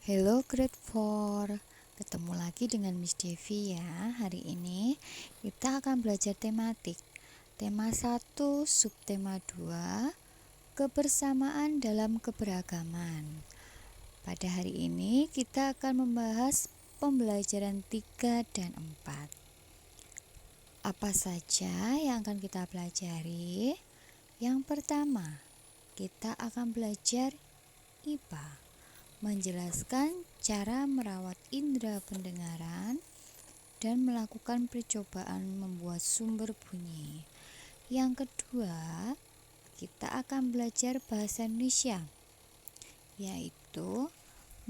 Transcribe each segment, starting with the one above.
Hello grade 4, ketemu lagi dengan Miss Devi ya. Hari ini kita akan belajar tematik. Tema 1, subtema 2, kebersamaan dalam keberagaman. Pada hari ini kita akan membahas pembelajaran 3 dan 4. Apa saja yang akan kita pelajari? Yang pertama, kita akan belajar IPA, menjelaskan cara merawat indera pendengaran dan melakukan percobaan membuat sumber bunyi. Yang kedua, kita akan belajar bahasa Indonesia, yaitu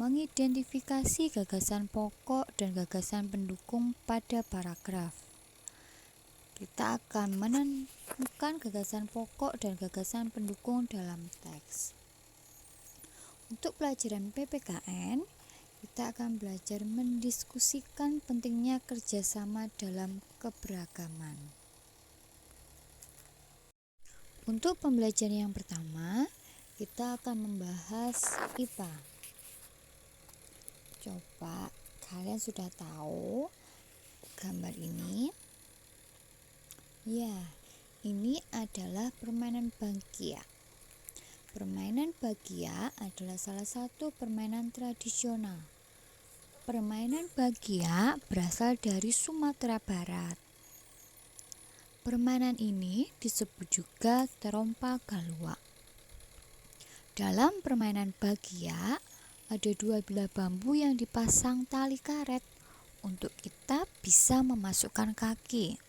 mengidentifikasi gagasan pokok dan gagasan pendukung pada paragraf. Kita akan menemukan gagasan pokok dan gagasan pendukung dalam teks. Untuk pelajaran PPKN, kita akan belajar mendiskusikan pentingnya kerjasama dalam keberagaman. Untuk pembelajaran yang pertama, kita akan membahas IPA. Coba kalian sudah tahu gambar ini? Ya, ini adalah permainan Bagia. Permainan Bagia adalah salah satu permainan tradisional. Permainan Bagia berasal dari Sumatera Barat. Permainan ini disebut juga terompa galua. Dalam permainan Bagia, ada dua bilah bambu yang dipasang tali karet untuk kita bisa memasukkan kaki.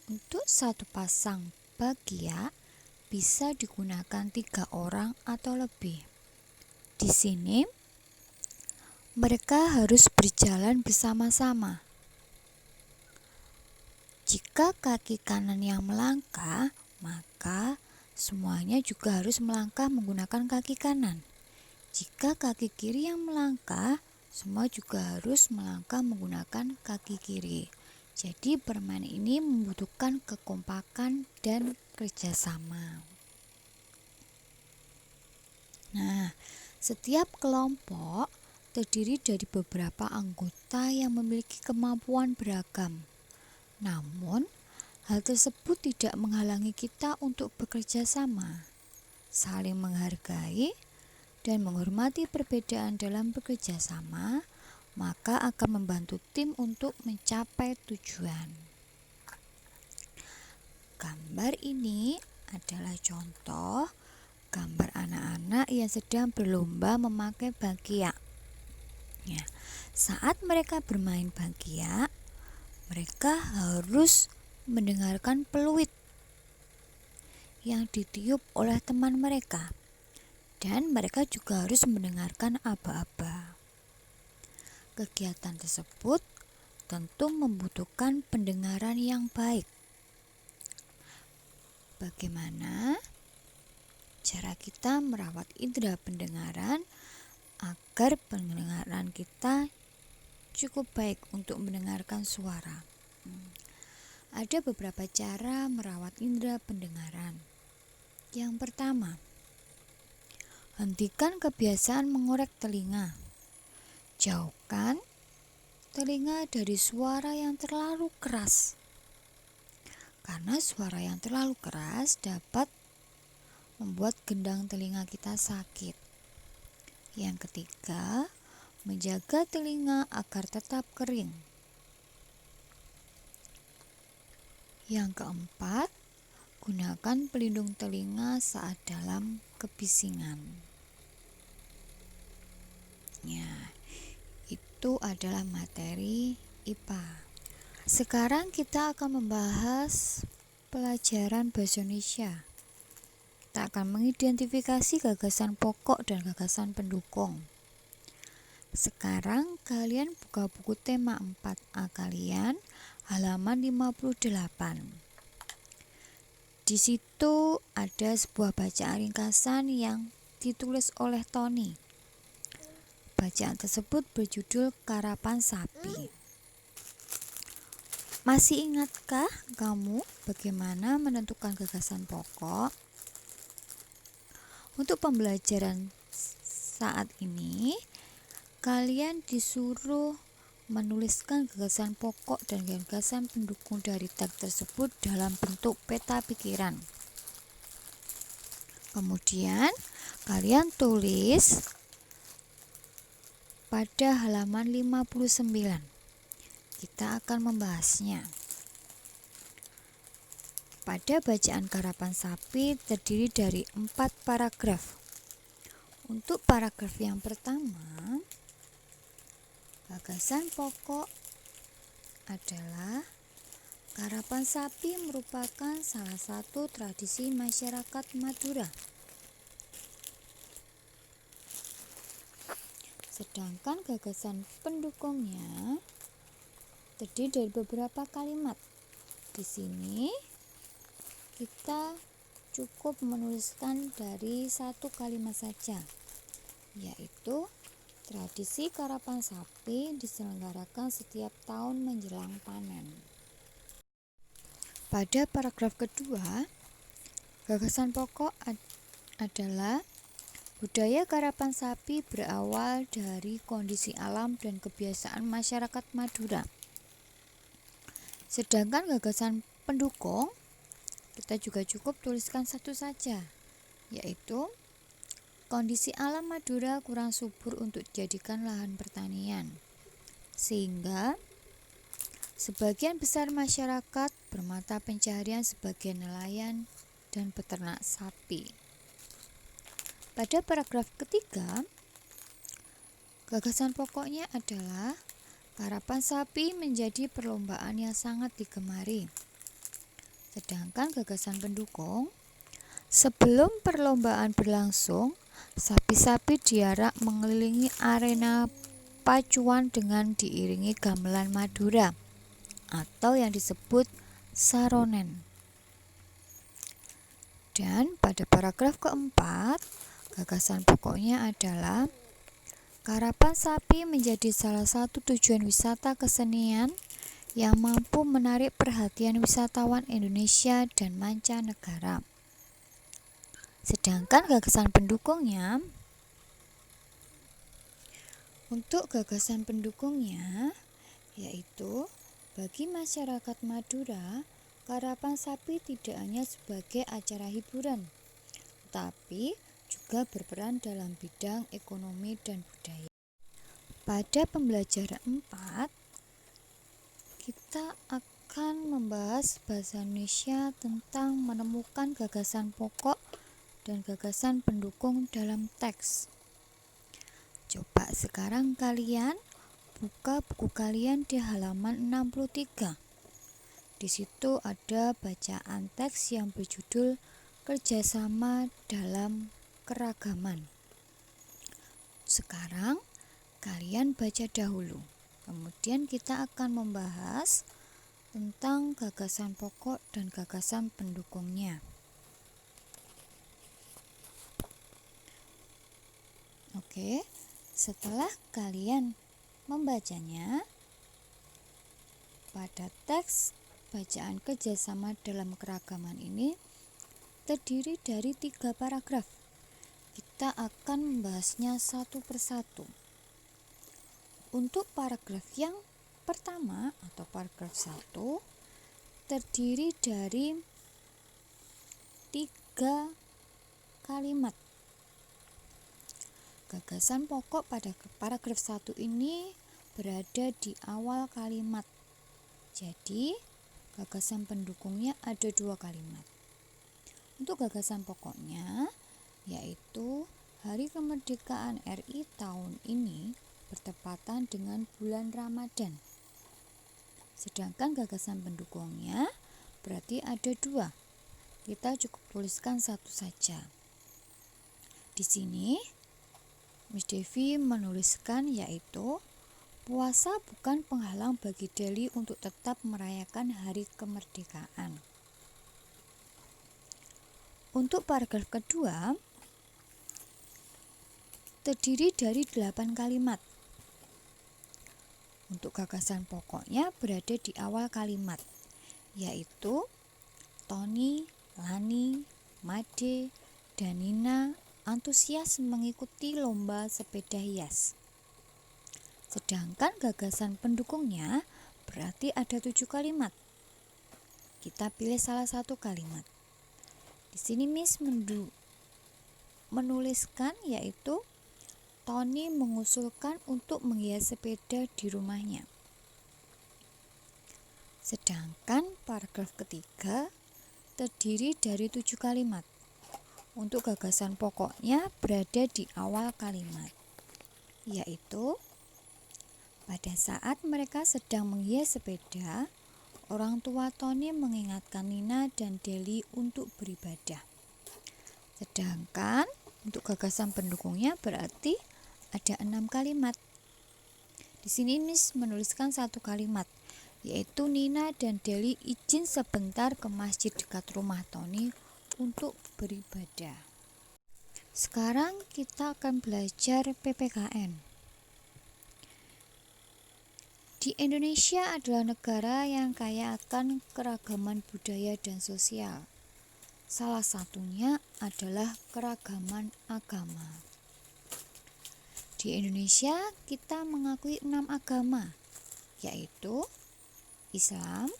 Untuk satu pasang Bagia bisa digunakan 3 orang atau lebih. Di sini mereka harus berjalan bersama-sama. Jika kaki kanan yang melangkah, maka semuanya juga harus melangkah menggunakan kaki kanan. Jika kaki kiri yang melangkah, semua juga harus melangkah menggunakan kaki kiri. Jadi permainan ini membutuhkan kekompakan dan kerjasama. Nah, setiap kelompok terdiri dari beberapa anggota yang memiliki kemampuan beragam. Namun, hal tersebut tidak menghalangi kita untuk bekerja sama, saling menghargai, dan menghormati perbedaan dalam bekerja sama, maka akan membantu tim untuk mencapai tujuan. Gambar ini adalah contoh gambar anak-anak yang sedang berlomba memakai Bagia. Ya, saat mereka bermain Bagia, mereka harus mendengarkan peluit yang ditiup oleh teman mereka, dan mereka juga harus mendengarkan aba-aba. Kegiatan tersebut tentu membutuhkan pendengaran yang baik. Bagaimana cara kita merawat indera pendengaran agar pendengaran kita cukup baik untuk mendengarkan suara? Ada beberapa cara merawat indera pendengaran. Yang pertama, hentikan kebiasaan mengorek telinga. Jauhkan telinga dari suara yang terlalu keras, karena suara yang terlalu keras dapat membuat gendang telinga kita sakit. Yang ketiga, menjaga telinga agar tetap kering. Yang keempat, gunakan pelindung telinga saat dalam kebisingan. Ya, itu adalah materi IPA. Sekarang kita akan membahas pelajaran bahasa Indonesia. Kita akan mengidentifikasi gagasan pokok dan gagasan pendukung. Sekarang kalian buka buku tema 4A kalian, halaman 58. Di situ ada sebuah bacaan ringkasan yang ditulis oleh Tony. Bacaan tersebut berjudul Karapan Sapi. Masih ingatkah kamu bagaimana menentukan gagasan pokok? Untuk pembelajaran saat ini, kalian disuruh menuliskan gagasan pokok dan gagasan pendukung dari teks tersebut dalam bentuk peta pikiran. Kemudian kalian tulis pada halaman 59. Kita akan membahasnya. Pada bacaan Karapan Sapi terdiri dari 4 paragraf. Untuk paragraf yang pertama, gagasan pokok adalah Karapan Sapi merupakan salah satu tradisi masyarakat Madura. Sedangkan gagasan pendukungnya terdiri dari beberapa kalimat. Di sini kita cukup menuliskan dari satu kalimat saja, yaitu tradisi Karapan Sapi diselenggarakan setiap tahun menjelang panen. Pada paragraf kedua, gagasan pokok adalah budaya Karapan Sapi berawal dari kondisi alam dan kebiasaan masyarakat Madura. Sedangkan gagasan pendukung kita juga cukup tuliskan satu saja, yaitu kondisi alam Madura kurang subur untuk dijadikan lahan pertanian, sehingga sebagian besar masyarakat bermata pencaharian sebagai nelayan dan peternak sapi. Pada paragraf ketiga, gagasan pokoknya adalah Karapan Sapi menjadi perlombaan yang sangat digemari. Sedangkan gagasan pendukung, sebelum perlombaan berlangsung, sapi-sapi diarak mengelilingi arena pacuan dengan diiringi gamelan Madura atau yang disebut saronen. Dan pada paragraf keempat, gagasan pokoknya adalah Karapan Sapi menjadi salah satu tujuan wisata kesenian yang mampu menarik perhatian wisatawan Indonesia dan mancanegara. Sedangkan gagasan pendukungnya, yaitu bagi masyarakat Madura, Karapan Sapi tidak hanya sebagai acara hiburan, tapi juga berperan dalam bidang ekonomi dan budaya. Pada pembelajaran 4, kita akan membahas bahasa Indonesia tentang menemukan gagasan pokok dan gagasan pendukung dalam teks. Coba sekarang kalian buka buku kalian di halaman 63. Di situ ada bacaan teks yang berjudul Kerjasama dalam Keragaman. Sekarang kalian baca dahulu. Kemudian kita akan membahas tentang gagasan pokok dan gagasan pendukungnya. Oke, setelah kalian membacanya, pada teks bacaan kerjasama dalam keragaman ini terdiri dari 3 paragraf. Kita akan membahasnya satu persatu. Untuk paragraf yang pertama atau paragraf 1 terdiri dari 3 kalimat. Gagasan pokok pada paragraf 1 ini berada di awal kalimat. Jadi, gagasan pendukungnya ada 2 kalimat. Untuk gagasan pokoknya, yaitu Hari Kemerdekaan RI tahun ini bertepatan dengan bulan Ramadan. Sedangkan gagasan pendukungnya berarti ada 2. Kita cukup tuliskan satu saja. Di sini Miss Devi menuliskan yaitu puasa bukan penghalang bagi Deli untuk tetap merayakan Hari Kemerdekaan. Untuk paragraf kedua terdiri dari 8 kalimat. Untuk gagasan pokoknya berada di awal kalimat, yaitu Tony, Lani, Made, dan Nina antusias mengikuti lomba sepeda hias. Sedangkan gagasan pendukungnya berarti ada 7 kalimat. Kita pilih salah satu kalimat. Di sini Miss menuliskan yaitu Tony mengusulkan untuk menghias sepeda di rumahnya. Sedangkan paragraf ketiga terdiri dari 7 kalimat. Untuk gagasan pokoknya berada di awal kalimat, yaitu pada saat mereka sedang menghias sepeda, orang tua Tony mengingatkan Nina dan Deli untuk beribadah. Sedangkan untuk gagasan pendukungnya berarti ada 6 kalimat. Di sini Miss menuliskan satu kalimat, yaitu Nina dan Deli izin sebentar ke masjid dekat rumah Tony untuk beribadah. Sekarang kita akan belajar PPKN. Di Indonesia adalah negara yang kaya akan keragaman budaya dan sosial. Salah satunya adalah keragaman agama. Di Indonesia kita mengakui 6 agama, yaitu Islam,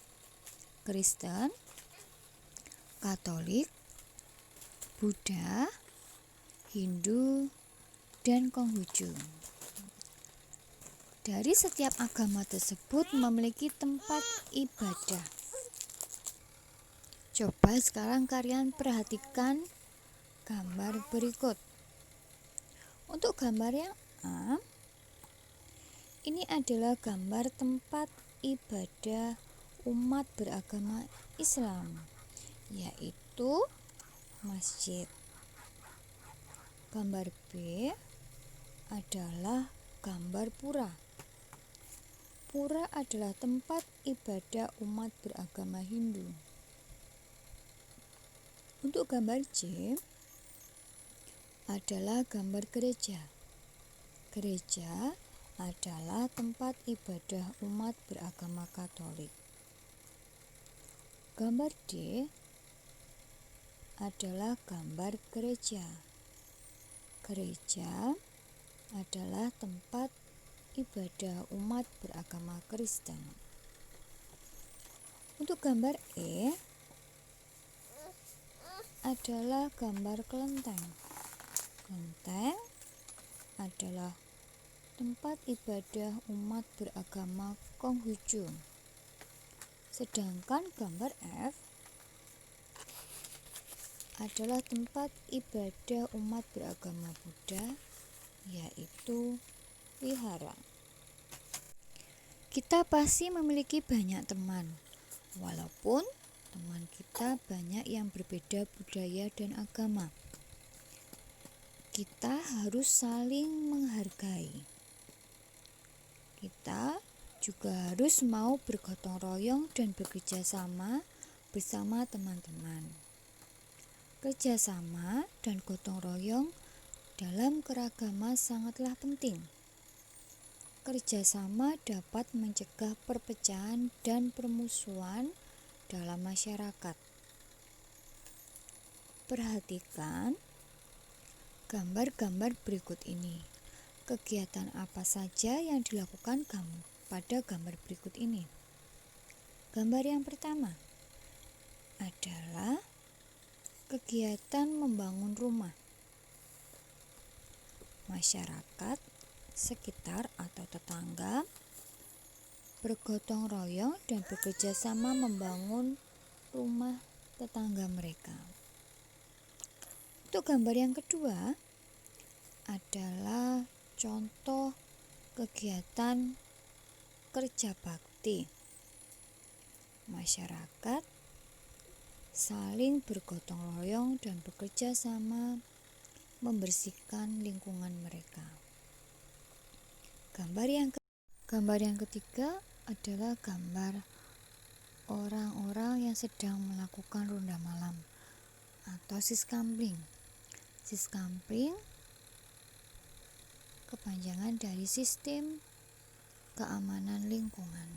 Kristen, Katolik, Buddha, Hindu, dan Konghucu. Dari setiap agama tersebut memiliki tempat ibadah. Coba sekarang kalian perhatikan gambar berikut. Untuk gambar yang A, ini adalah gambar tempat ibadah umat beragama Islam, yaitu masjid. Gambar B adalah gambar pura. Pura adalah tempat ibadah umat beragama Hindu. Untuk gambar C adalah gambar gereja. Gereja adalah tempat ibadah umat beragama Katolik. Gambar D adalah gambar gereja. Gereja adalah tempat ibadah umat beragama Kristen. Untuk gambar E adalah gambar kelenteng. Kelenteng adalah tempat ibadah umat beragama Konghucu. Sedangkan gambar F adalah tempat ibadah umat beragama Buddha, yaitu wihara. Kita pasti memiliki banyak teman, walaupun teman kita banyak yang berbeda budaya dan agama. Kita harus saling menghargai. Kita juga harus mau bergotong royong dan bekerja sama bersama teman-teman. Kerjasama dan gotong royong dalam keragaman sangatlah penting. Kerjasama dapat mencegah perpecahan dan permusuhan dalam masyarakat. Perhatikan gambar-gambar berikut ini. Kegiatan apa saja yang dilakukan kamu pada gambar berikut ini? Gambar yang pertama adalah kegiatan membangun rumah. Masyarakat sekitar atau tetangga bergotong royong dan bekerja sama membangun rumah tetangga mereka. Untuk gambar yang kedua adalah contoh kegiatan kerja bakti. Masyarakat saling bergotong royong dan bekerja sama membersihkan lingkungan mereka. Gambar yang ketiga adalah gambar orang-orang yang sedang melakukan ronda malam atau siskampling. Siskampling kepanjangan dari Sistem Keamanan Lingkungan.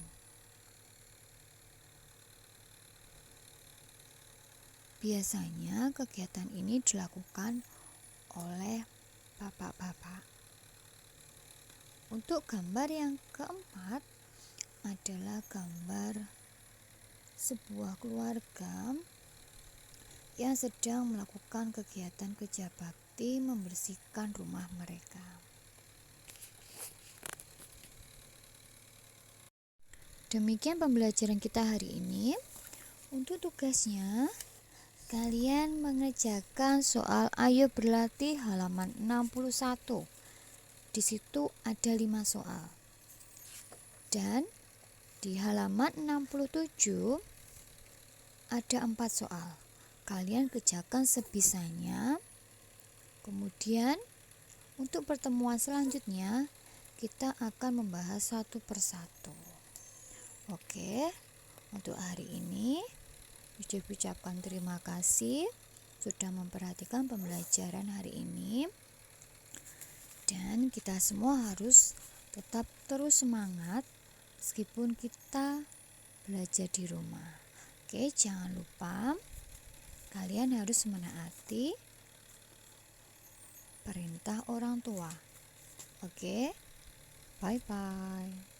Biasanya kegiatan ini dilakukan oleh bapak-bapak. Untuk gambar yang keempat adalah gambar sebuah keluarga yang sedang melakukan kegiatan kerja bakti membersihkan rumah mereka. Demikian pembelajaran kita hari ini. Untuk tugasnya, kalian mengerjakan soal Ayo Berlatih halaman 61. Di situ ada 5 soal. Dan di halaman 67 ada 4 soal. Kalian kerjakan sebisanya. Kemudian untuk pertemuan selanjutnya kita akan membahas satu persatu. Oke, untuk hari ini ucapkan terima kasih sudah memperhatikan pembelajaran hari ini. Dan kita semua harus tetap terus semangat meskipun kita belajar di rumah. Oke, jangan lupa kalian harus menaati perintah orang tua. Oke, bye-bye.